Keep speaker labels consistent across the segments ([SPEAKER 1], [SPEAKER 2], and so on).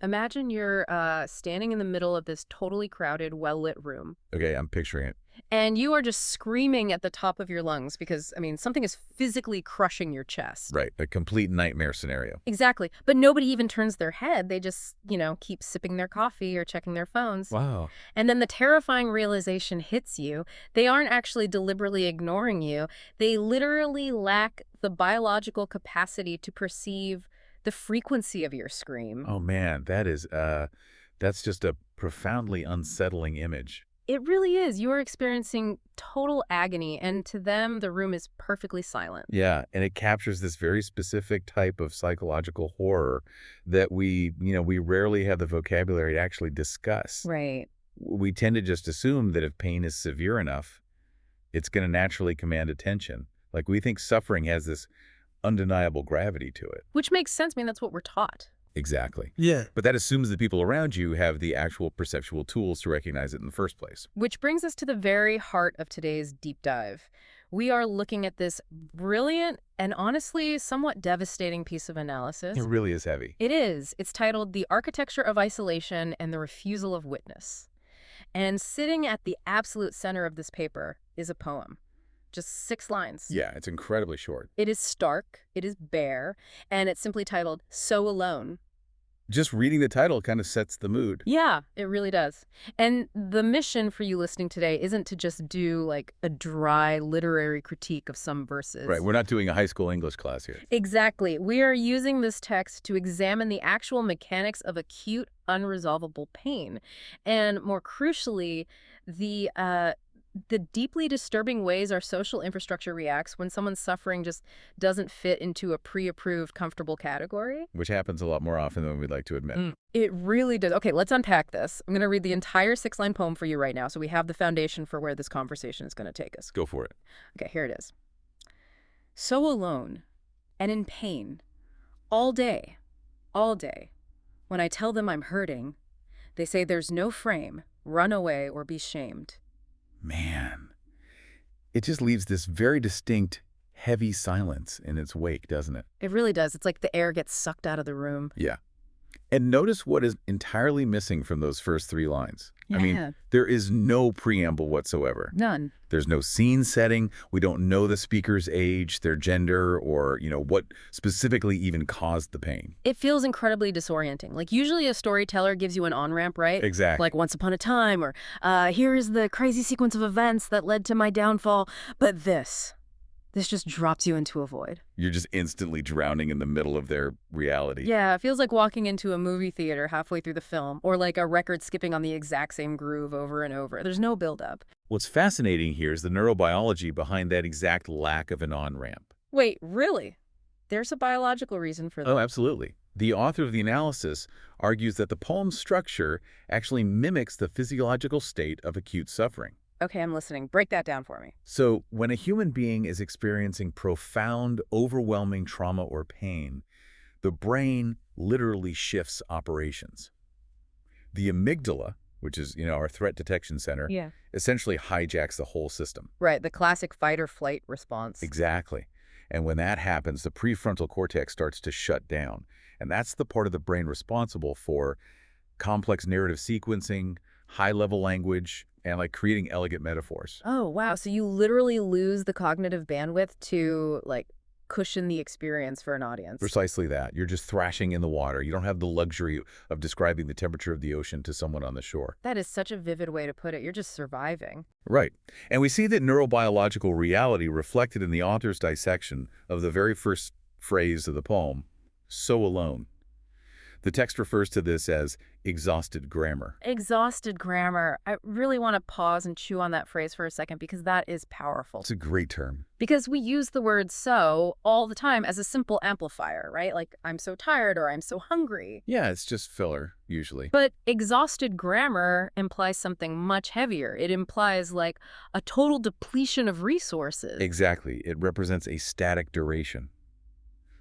[SPEAKER 1] Imagine you're standing in the middle of this totally crowded, well-lit room,
[SPEAKER 2] Okay, I'm picturing it.
[SPEAKER 1] and you are just screaming at the top of your lungs because, I mean, something is physically crushing your chest.
[SPEAKER 2] Right, a complete nightmare scenario.
[SPEAKER 1] Exactly. But nobody even turns their head. They just, keep sipping their coffee or checking their phones.
[SPEAKER 2] Wow.
[SPEAKER 1] And then the terrifying realization hits you. They aren't actually deliberately ignoring you. They literally lack the biological capacity to perceive the frequency of your scream.
[SPEAKER 2] Oh man, that's just a profoundly unsettling image.
[SPEAKER 1] It really is. You are experiencing total agony, and to them, the room is perfectly silent.
[SPEAKER 2] Yeah, and it captures this very specific type of psychological horror that we rarely have the vocabulary to actually discuss.
[SPEAKER 1] Right.
[SPEAKER 2] We tend to just assume that if pain is severe enough, it's going to naturally command attention. Like we think suffering has this undeniable gravity to it.
[SPEAKER 1] Which makes sense. I mean, that's what we're taught.
[SPEAKER 2] Exactly. Yeah. But that assumes that people around you have the actual perceptual tools to recognize it in the first place.
[SPEAKER 1] Which brings us to the very heart of today's deep dive. We are looking at this brilliant and honestly somewhat devastating piece of analysis.
[SPEAKER 2] It really is heavy.
[SPEAKER 1] It is. It's titled The Architecture of Isolation and the Refusal of Witness. And sitting at the absolute center of this paper is a poem. Just 6 lines.
[SPEAKER 2] Yeah, it's incredibly short.
[SPEAKER 1] It is stark, it is bare, and it's simply titled So Alone.
[SPEAKER 2] Just reading the title kind of sets the mood.
[SPEAKER 1] Yeah, it really does. And the mission for you listening today isn't to just do like a dry literary critique of some verses.
[SPEAKER 2] Right, we're not doing a high school English class here.
[SPEAKER 1] Exactly. We are using this text to examine the actual mechanics of acute, unresolvable pain. And more crucially, the deeply disturbing ways our social infrastructure reacts when someone's suffering just doesn't fit into a pre-approved, comfortable category.
[SPEAKER 2] Which happens a lot more often than we'd like to admit.
[SPEAKER 1] It really does. Okay, let's unpack this. I'm going to read the entire 6-line poem for you right now, so we have the foundation for where this conversation is going to take us.
[SPEAKER 2] Go for it.
[SPEAKER 1] Okay, here it is. So alone and in pain, all day, when I tell them I'm hurting, they say there's no frame, run away or be shamed.
[SPEAKER 2] Man, it just leaves this very distinct, heavy silence in its wake, doesn't it?
[SPEAKER 1] It really does. It's like the air gets sucked out of the room.
[SPEAKER 2] Yeah. And notice what is entirely missing from those first 3 lines. I mean,
[SPEAKER 1] Yeah.
[SPEAKER 2] there is no preamble whatsoever.
[SPEAKER 1] None.
[SPEAKER 2] There's no scene setting. We don't know the speaker's age, their gender, or, what specifically even caused the pain.
[SPEAKER 1] It feels incredibly disorienting. Like usually a storyteller gives you an on-ramp, right?
[SPEAKER 2] Exactly.
[SPEAKER 1] Like once upon a time, or here is the crazy sequence of events that led to my downfall. But this just drops you into a void.
[SPEAKER 2] You're just instantly drowning in the middle of their reality.
[SPEAKER 1] Yeah, it feels like walking into a movie theater halfway through the film, or like a record skipping on the exact same groove over and over. There's no build-up.
[SPEAKER 2] What's fascinating here is the neurobiology behind that exact lack of an on-ramp.
[SPEAKER 1] Wait, really? There's a biological reason for that.
[SPEAKER 2] Oh, absolutely. The author of the analysis argues that the poem's structure actually mimics the physiological state of acute suffering.
[SPEAKER 1] Okay, I'm listening. Break that down for me.
[SPEAKER 2] So when a human being is experiencing profound, overwhelming trauma or pain, the brain literally shifts operations. The amygdala, which is, our threat detection center,
[SPEAKER 1] Yeah.
[SPEAKER 2] essentially hijacks the whole system.
[SPEAKER 1] Right, the classic fight or flight response.
[SPEAKER 2] Exactly. And when that happens, the prefrontal cortex starts to shut down. And that's the part of the brain responsible for complex narrative sequencing, high-level language, and like creating elegant metaphors.
[SPEAKER 1] Oh, wow. So you literally lose the cognitive bandwidth to, like, cushion the experience for an audience.
[SPEAKER 2] Precisely that. You're just thrashing in the water. You don't have the luxury of describing the temperature of the ocean to someone on the shore.
[SPEAKER 1] That is such a vivid way to put it. You're just surviving.
[SPEAKER 2] Right. And we see that neurobiological reality reflected in the author's dissection of the very first phrase of the poem, so alone. The text refers to this as exhausted grammar.
[SPEAKER 1] Exhausted grammar. I really want to pause and chew on that phrase for a second because that is powerful.
[SPEAKER 2] It's a great term.
[SPEAKER 1] Because we use the word so all the time as a simple amplifier, right? Like, I'm so tired or I'm so hungry.
[SPEAKER 2] Yeah, it's just filler, usually.
[SPEAKER 1] But exhausted grammar implies something much heavier. It implies, like, a total depletion of resources.
[SPEAKER 2] Exactly. It represents a static duration.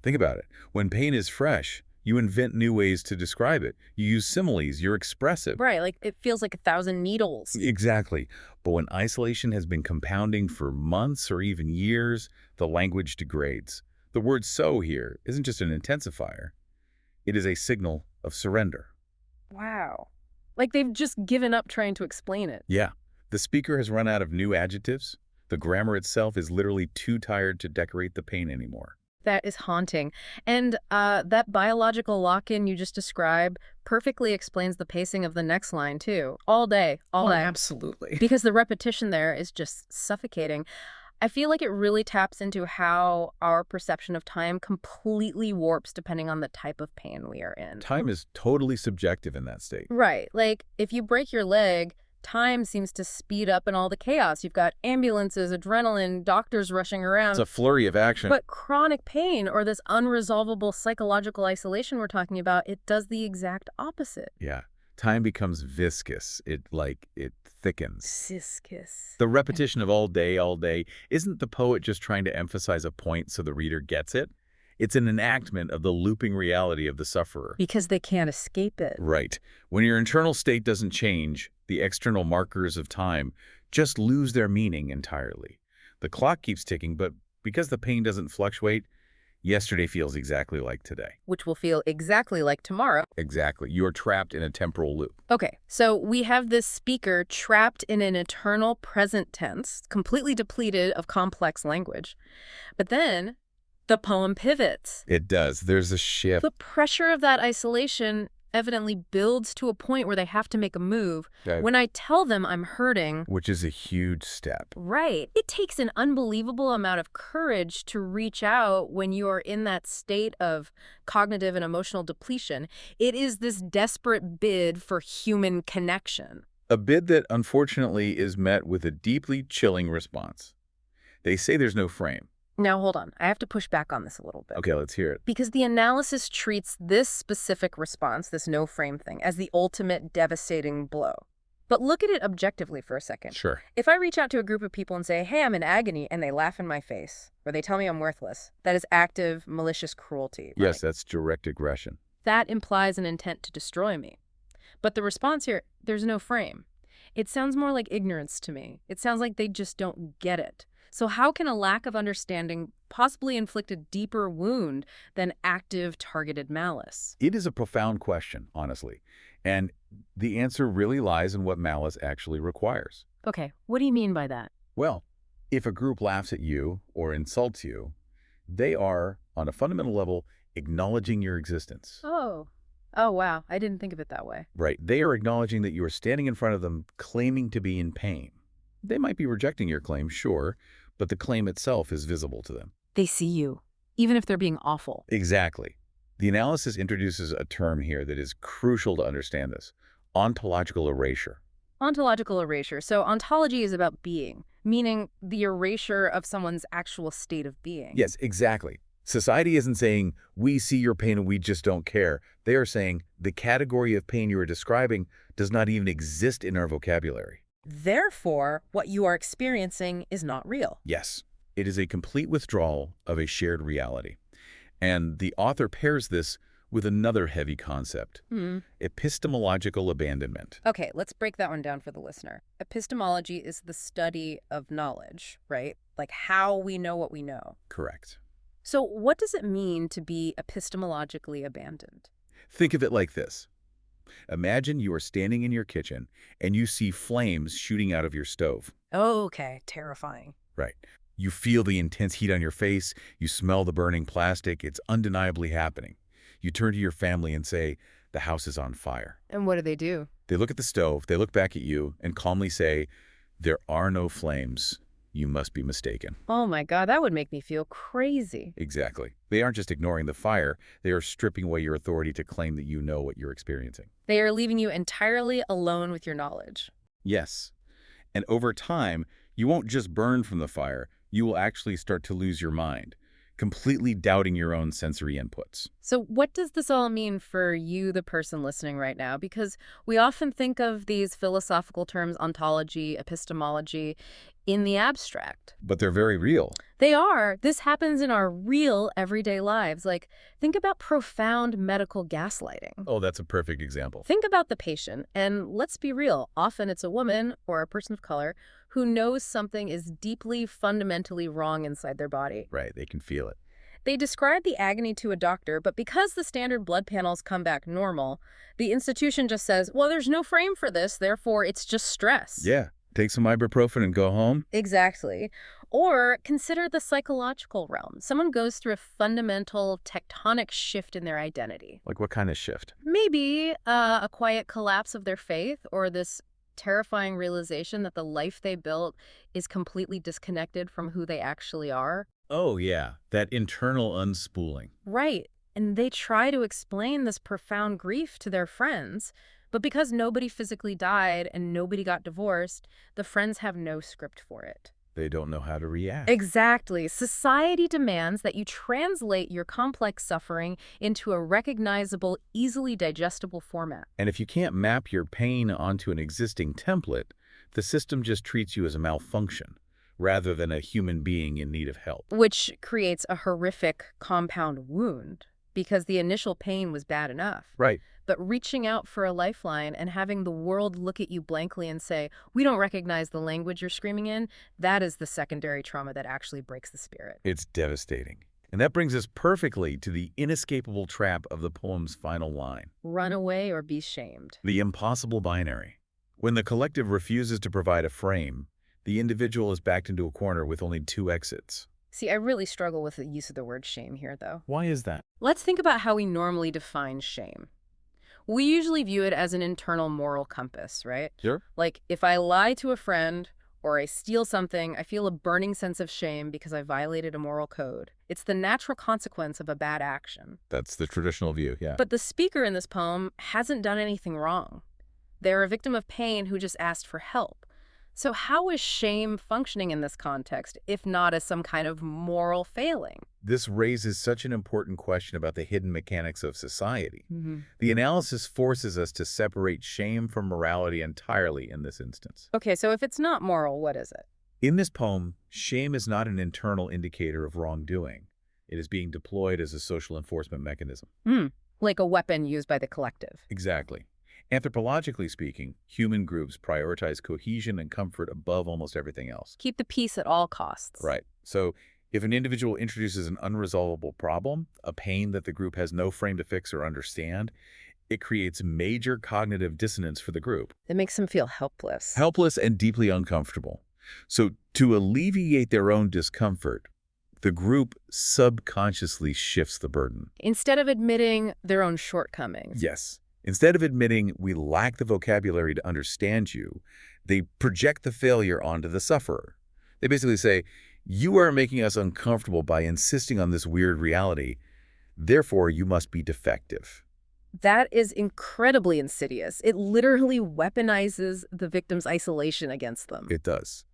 [SPEAKER 2] Think about it. When pain is fresh, you invent new ways to describe it. You use similes. You're expressive.
[SPEAKER 1] Right, like it feels like 1,000 needles.
[SPEAKER 2] Exactly. But when isolation has been compounding for months or even years, the language degrades. The word so here isn't just an intensifier. It is a signal of surrender.
[SPEAKER 1] Wow. Like they've just given up trying to explain it.
[SPEAKER 2] Yeah, the speaker has run out of new adjectives. The grammar itself is literally too tired to decorate the pain anymore.
[SPEAKER 1] That is haunting. And that biological lock-in you just described perfectly explains the pacing of the next line, too. All day, all
[SPEAKER 3] Oh,
[SPEAKER 1] day.
[SPEAKER 3] absolutely.
[SPEAKER 1] Because the repetition there is just suffocating. I feel like it really taps into how our perception of time completely warps depending on the type of pain we are in.
[SPEAKER 2] Time is totally subjective in that state.
[SPEAKER 1] Right. Like, if you break your leg, time seems to speed up in all the chaos. You've got ambulances, adrenaline, doctors rushing
[SPEAKER 2] It's
[SPEAKER 1] around.
[SPEAKER 2] a flurry of action.
[SPEAKER 1] But chronic pain or this unresolvable psychological isolation we're talking about, it does the exact opposite.
[SPEAKER 2] Yeah, time becomes viscous. It thickens.
[SPEAKER 1] Ciscus.
[SPEAKER 2] The repetition of all day, isn't the poet just trying to emphasize a point so the reader gets it? It's an enactment of the looping reality of the sufferer.
[SPEAKER 1] Because they can't escape it.
[SPEAKER 2] Right. When your internal state doesn't change, the external markers of time just lose their meaning entirely. The clock keeps ticking, but because the pain doesn't fluctuate, yesterday feels exactly like today.
[SPEAKER 1] Which will feel exactly like tomorrow.
[SPEAKER 2] Exactly. You are trapped in a temporal loop.
[SPEAKER 1] Okay, so we have this speaker trapped in an eternal present tense, completely depleted of complex language. But then the poem pivots.
[SPEAKER 2] It does. There's a shift.
[SPEAKER 1] The pressure of that isolation evidently builds to a point where they have to make a move.
[SPEAKER 2] That-
[SPEAKER 1] When I tell them I'm hurting,
[SPEAKER 2] Which is a huge step.
[SPEAKER 1] right, it takes an unbelievable amount of courage to reach out when you are in that state of cognitive and emotional depletion. It is this desperate bid for human connection.
[SPEAKER 2] A bid that unfortunately is met with a deeply chilling response. They say there's no frame.
[SPEAKER 1] Now, hold on. I have to push back on this a little bit.
[SPEAKER 2] Okay, let's hear it.
[SPEAKER 1] Because the analysis treats this specific response, this no frame thing, as the ultimate devastating blow. But look at it objectively for a second.
[SPEAKER 2] Sure.
[SPEAKER 1] If I reach out to a group of people and say, hey, I'm in agony, and they laugh in my face, or they tell me I'm worthless, that is active, malicious cruelty.
[SPEAKER 2] Yes,
[SPEAKER 1] right?
[SPEAKER 2] that's direct aggression.
[SPEAKER 1] That implies an intent to destroy me. But the response here, there's no frame. It sounds more like ignorance to me. It sounds like they just don't get it. So how can a lack of understanding possibly inflict a deeper wound than active, targeted malice?
[SPEAKER 2] It is a profound question, honestly. And the answer really lies in what malice actually requires.
[SPEAKER 1] Okay, what do you mean by that?
[SPEAKER 2] Well, if a group laughs at you or insults you, they are, on a fundamental level, acknowledging your existence.
[SPEAKER 1] Oh, wow. I didn't think of it that way.
[SPEAKER 2] Right. They are acknowledging that you are standing in front of them claiming to be in pain. They might be rejecting your claim, sure, but the claim itself is visible to them.
[SPEAKER 1] They see you, even if they're being awful.
[SPEAKER 2] Exactly. The analysis introduces a term here that is crucial to understand this: ontological erasure.
[SPEAKER 1] Ontological erasure. So ontology is about being, meaning the erasure of someone's actual state of being.
[SPEAKER 2] Yes, exactly. Society isn't saying, we see your pain and we just don't care. They are saying, the category of pain you are describing does not even exist in our vocabulary.
[SPEAKER 1] Therefore, what you are experiencing is not real.
[SPEAKER 2] Yes, it is a complete withdrawal of a shared reality. And the author pairs this with another heavy concept: epistemological abandonment.
[SPEAKER 1] Okay, let's break that one down for the listener. Epistemology is the study of knowledge, right? Like how we know what we know.
[SPEAKER 2] Correct.
[SPEAKER 1] So what does it mean to be epistemologically abandoned?
[SPEAKER 2] Think of it like this. Imagine you are standing in your kitchen and you see flames shooting out of your stove.
[SPEAKER 1] Okay, terrifying.
[SPEAKER 2] Right. You feel the intense heat on your face. You smell the burning plastic. It's undeniably happening. You turn to your family and say, the house is on fire.
[SPEAKER 1] And what do?
[SPEAKER 2] They look at the stove, they look back at you, and calmly say, there are no flames. You must be mistaken.
[SPEAKER 1] Oh my God, that would make me feel crazy.
[SPEAKER 2] Exactly. They aren't just ignoring the fire. They are stripping away your authority to claim that you know what you're experiencing.
[SPEAKER 1] They are leaving you entirely alone with your knowledge.
[SPEAKER 2] Yes. And over time, you won't just burn from the fire. You will actually start to lose your mind, completely doubting your own sensory inputs.
[SPEAKER 1] So what does this all mean for you, the person listening right now? Because we often think of these philosophical terms, ontology, epistemology, in the abstract.
[SPEAKER 2] But they're very real.
[SPEAKER 1] They are. This happens in our real everyday lives. Like, think about profound medical gaslighting.
[SPEAKER 2] Oh, that's a perfect example.
[SPEAKER 1] Think about the patient, and let's be real. Often it's a woman or a person of color who knows something is deeply, fundamentally wrong inside their body.
[SPEAKER 2] Right, they can feel it.
[SPEAKER 1] They describe the agony to a doctor, but because the standard blood panels come back normal, the institution just says, well, there's no frame for this, therefore it's just stress.
[SPEAKER 2] Yeah, take some ibuprofen and go home.
[SPEAKER 1] Exactly. Or consider the psychological realm. Someone goes through a fundamental tectonic shift in their identity.
[SPEAKER 2] Like what kind of shift?
[SPEAKER 1] Maybe a quiet collapse of their faith, or this terrifying realization that the life they built is completely disconnected from who they actually are.
[SPEAKER 2] Oh, yeah, that internal unspooling.
[SPEAKER 1] Right. And they try to explain this profound grief to their friends, but because nobody physically died and nobody got divorced, the friends have no script for it.
[SPEAKER 2] They don't know how to react.
[SPEAKER 1] Exactly. Society demands that you translate your complex suffering into a recognizable, easily digestible format.
[SPEAKER 2] And if you can't map your pain onto an existing template, the system just treats you as a malfunction, rather than a human being in need of help.
[SPEAKER 1] Which creates a horrific compound wound, because the initial pain was bad enough.
[SPEAKER 2] Right.
[SPEAKER 1] But reaching out for a lifeline and having the world look at you blankly and say, we don't recognize the language you're screaming in, that is the secondary trauma that actually breaks the spirit.
[SPEAKER 2] It's devastating. And that brings us perfectly to the inescapable trap of the poem's final line.
[SPEAKER 1] Run away or be shamed.
[SPEAKER 2] The impossible binary. When the collective refuses to provide a frame, the individual is backed into a corner with only two exits.
[SPEAKER 1] See, I really struggle with the use of the word shame here, though.
[SPEAKER 2] Why is that?
[SPEAKER 1] Let's think about how we normally define shame. We usually view it as an internal moral compass, right?
[SPEAKER 2] Sure.
[SPEAKER 1] Like, if I lie to a friend or I steal something, I feel a burning sense of shame because I violated a moral code. It's the natural consequence of a bad action.
[SPEAKER 2] That's the traditional view, yeah.
[SPEAKER 1] But the speaker in this poem hasn't done anything wrong. They're a victim of pain who just asked for help. So how is shame functioning in this context, if not as some kind of moral failing?
[SPEAKER 2] This raises such an important question about the hidden mechanics of society.
[SPEAKER 1] Mm-hmm.
[SPEAKER 2] The analysis forces us to separate shame from morality entirely in this instance.
[SPEAKER 1] Okay, so if it's not moral, what is it?
[SPEAKER 2] In this poem, shame is not an internal indicator of wrongdoing. It is being deployed as a social enforcement mechanism.
[SPEAKER 1] Like a weapon used by the collective.
[SPEAKER 2] Exactly. Anthropologically speaking, human groups prioritize cohesion and comfort above almost everything else.
[SPEAKER 1] Keep the peace at all costs.
[SPEAKER 2] Right. So if an individual introduces an unresolvable problem, a pain that the group has no frame to fix or understand, it creates major cognitive dissonance for the group.
[SPEAKER 1] It makes them feel helpless.
[SPEAKER 2] Helpless and deeply uncomfortable. So to alleviate their own discomfort, the group subconsciously shifts the burden.
[SPEAKER 1] Instead of admitting their own shortcomings.
[SPEAKER 2] Yes. Instead of admitting we lack the vocabulary to understand you, they project the failure onto the sufferer. They basically say, you are making us uncomfortable by insisting on this weird reality. Therefore, you must be defective.
[SPEAKER 1] That is incredibly insidious. It literally weaponizes the victim's isolation against them.
[SPEAKER 2] It does.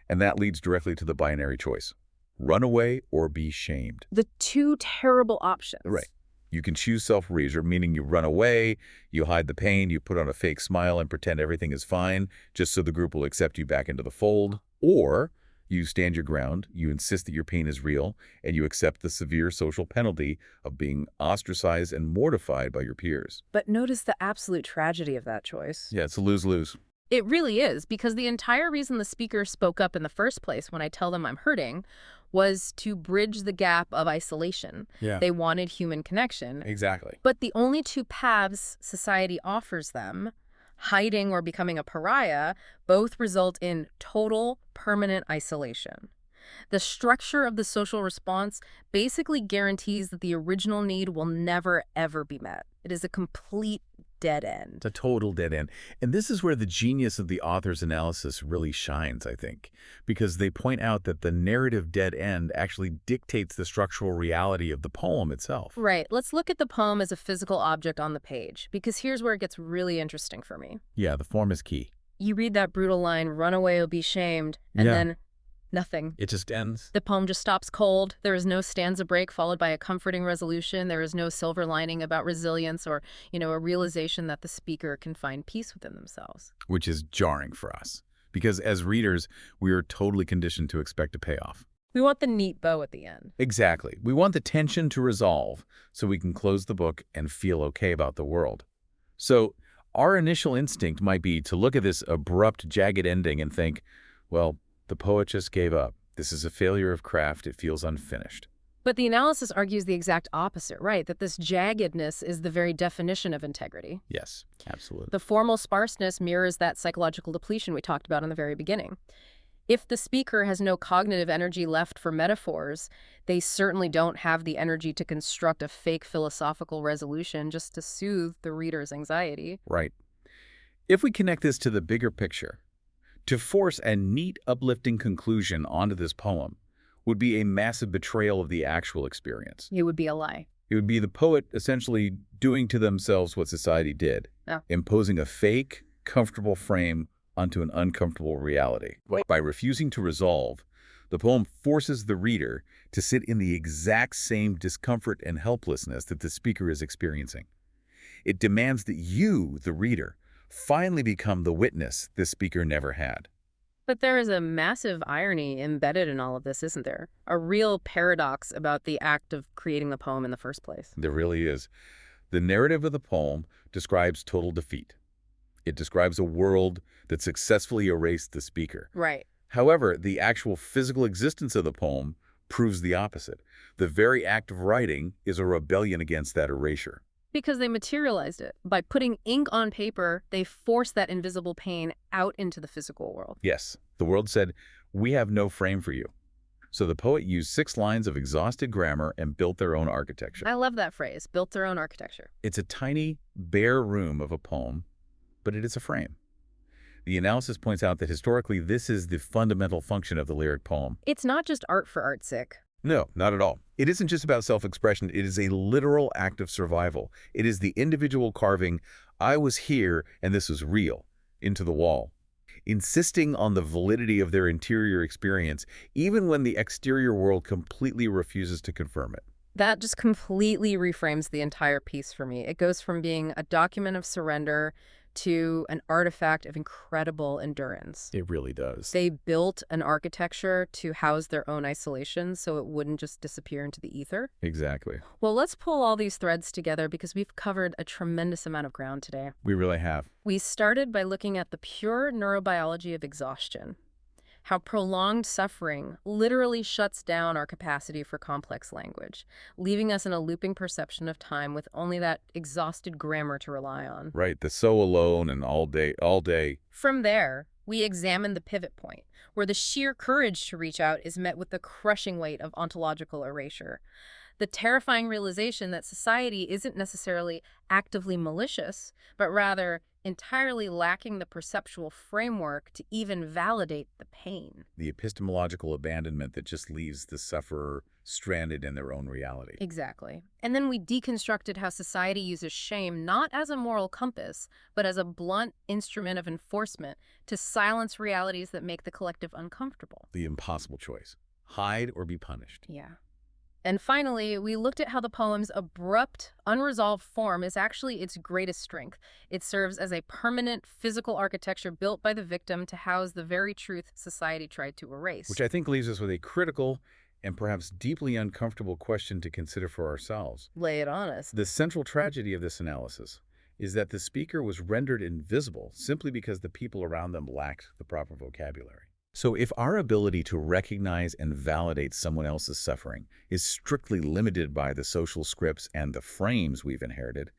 [SPEAKER 2] And that leads directly to the binary choice. Run away or be shamed.
[SPEAKER 1] The two terrible options.
[SPEAKER 2] Right. You can choose self-erasure, meaning you run away, you hide the pain, you put on a fake smile and pretend everything is fine, just so the group will accept you back into the fold. Or you stand your ground, you insist that your pain is real, and you accept the severe social penalty of being ostracized and mortified by your peers.
[SPEAKER 1] But notice the absolute tragedy of that choice.
[SPEAKER 2] Yeah, it's a lose-lose.
[SPEAKER 1] It really is, because the entire reason the speaker spoke up in the first place when I tell them I'm hurting was to bridge the gap of isolation.
[SPEAKER 2] Yeah.
[SPEAKER 1] They wanted human connection.
[SPEAKER 2] Exactly.
[SPEAKER 1] But the only two paths society offers them, hiding or becoming a pariah, both result in total, permanent isolation. The structure of the social response basically guarantees that the original need will never, ever be met. It is a complete dead end.
[SPEAKER 2] It's a total dead end. And this is where the genius of the author's analysis really shines, I think, because they point out that the narrative dead end actually dictates the structural reality of the poem itself.
[SPEAKER 1] Right. Let's look at the poem as a physical object on the page, because here's where it gets really interesting for me.
[SPEAKER 2] Yeah, the form is key.
[SPEAKER 1] You read that brutal line, run away or be shamed, and then nothing.
[SPEAKER 2] It just ends.
[SPEAKER 1] The poem just stops cold. There is no stanza break followed by a comforting resolution. There is no silver lining about resilience or, a realization that the speaker can find peace within themselves.
[SPEAKER 2] Which is jarring for us, because as readers, we are totally conditioned to expect a payoff.
[SPEAKER 1] We want the neat bow at the end.
[SPEAKER 2] Exactly. We want the tension to resolve so we can close the book and feel okay about the world. So our initial instinct might be to look at this abrupt, jagged ending and think, well, the poet just gave up. This is a failure of craft. It feels unfinished.
[SPEAKER 1] But the analysis argues the exact opposite, right? That this jaggedness is the very definition of integrity.
[SPEAKER 2] Yes, absolutely.
[SPEAKER 1] The formal sparseness mirrors that psychological depletion we talked about in the very beginning. If the speaker has no cognitive energy left for metaphors, they certainly don't have the energy to construct a fake philosophical resolution just to soothe the reader's anxiety.
[SPEAKER 2] Right. If we connect this to the bigger picture, to force a neat, uplifting conclusion onto this poem would be a massive betrayal of the actual experience.
[SPEAKER 1] It would be a lie.
[SPEAKER 2] It would be the poet essentially doing to themselves what society did,
[SPEAKER 1] Yeah.
[SPEAKER 2] imposing a fake, comfortable frame onto an uncomfortable reality. By refusing to resolve, the poem forces the reader to sit in the exact same discomfort and helplessness that the speaker is experiencing. It demands that you, the reader, finally become the witness the speaker never had.
[SPEAKER 1] But there is a massive irony embedded in all of this, isn't there? A real paradox about the act of creating the poem in the first place.
[SPEAKER 2] There really is. The narrative of the poem describes total defeat. It describes a world that successfully erased the speaker.
[SPEAKER 1] Right.
[SPEAKER 2] However, the actual physical existence of the poem proves the opposite. The very act of writing is a rebellion against that erasure.
[SPEAKER 1] Because they materialized it. By putting ink on paper, they forced that invisible pain out into the physical world.
[SPEAKER 2] Yes, the world said, "We have no frame for you." So the poet used 6 lines of exhausted grammar and built their own architecture.
[SPEAKER 1] I love that phrase, built their own architecture.
[SPEAKER 2] It's a tiny, bare room of a poem, but it is a frame. The analysis points out that historically this is the fundamental function of the lyric poem.
[SPEAKER 1] It's not just art for art's sake.
[SPEAKER 2] No, not at all. It isn't just about self-expression. It is a literal act of survival. It is the individual carving, "I was here and this was real," into the wall, insisting on the validity of their interior experience, even when the exterior world completely refuses to confirm it.
[SPEAKER 1] That just completely reframes the entire piece for me. It goes from being a document of surrender to an artifact of incredible endurance.
[SPEAKER 2] It really does.
[SPEAKER 1] They built an architecture to house their own isolation so it wouldn't just disappear into the ether.
[SPEAKER 2] Exactly.
[SPEAKER 1] Well, let's pull all these threads together because we've covered a tremendous amount of ground today.
[SPEAKER 2] We really have.
[SPEAKER 1] We started by looking at the pure neurobiology of exhaustion, how prolonged suffering literally shuts down our capacity for complex language, leaving us in a looping perception of time with only that exhausted grammar to rely on.
[SPEAKER 2] Right, the so alone and all day.
[SPEAKER 1] From there, we examine the pivot point, where the sheer courage to reach out is met with the crushing weight of ontological erasure. The terrifying realization that society isn't necessarily actively malicious, but rather entirely lacking the perceptual framework to even validate the pain.
[SPEAKER 2] The epistemological abandonment that just leaves the sufferer stranded in their own reality.
[SPEAKER 1] Exactly. And then we deconstructed how society uses shame not as a moral compass, but as a blunt instrument of enforcement to silence realities that make the collective uncomfortable.
[SPEAKER 2] The impossible choice. Hide or be punished.
[SPEAKER 1] Yeah. And finally, we looked at how the poem's abrupt, unresolved form is actually its greatest strength. It serves as a permanent physical architecture built by the victim to house the very truth society tried to erase.
[SPEAKER 2] Which I think leaves us with a critical and perhaps deeply uncomfortable question to consider for ourselves.
[SPEAKER 1] Lay it on us.
[SPEAKER 2] The central tragedy of this analysis is that the speaker was rendered invisible simply because the people around them lacked the proper vocabulary. So if our ability to recognize and validate someone else's suffering is strictly limited by the social scripts and the frames we've inherited,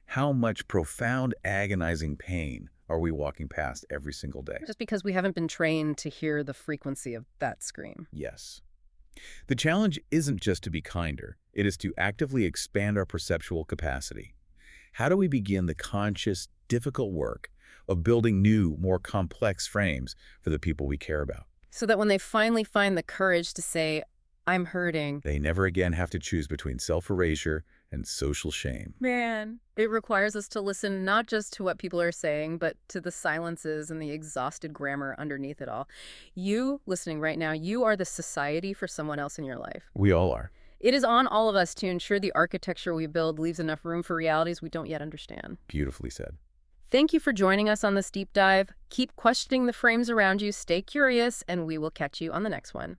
[SPEAKER 2] how much profound, agonizing pain are we walking past every single day?
[SPEAKER 1] Just because we haven't been trained to hear the frequency of that scream.
[SPEAKER 2] Yes. The challenge isn't just to be kinder. It is to actively expand our perceptual capacity. How do we begin the conscious, difficult work of building new, more complex frames for the people we care about?
[SPEAKER 1] So that when they finally find the courage to say, "I'm hurting,"
[SPEAKER 2] they never again have to choose between self-erasure and social shame.
[SPEAKER 1] man, it requires us to listen not just to what people are saying, but to the silences and the exhausted grammar underneath it all. You, listening right now, you are the society for someone else in your life.
[SPEAKER 2] We all are.
[SPEAKER 1] It is on all of us to ensure the architecture we build leaves enough room for realities we don't yet understand.
[SPEAKER 2] Beautifully said.
[SPEAKER 1] Thank you for joining us on this deep dive. Keep questioning the frames around you, stay curious, and we will catch you on the next one.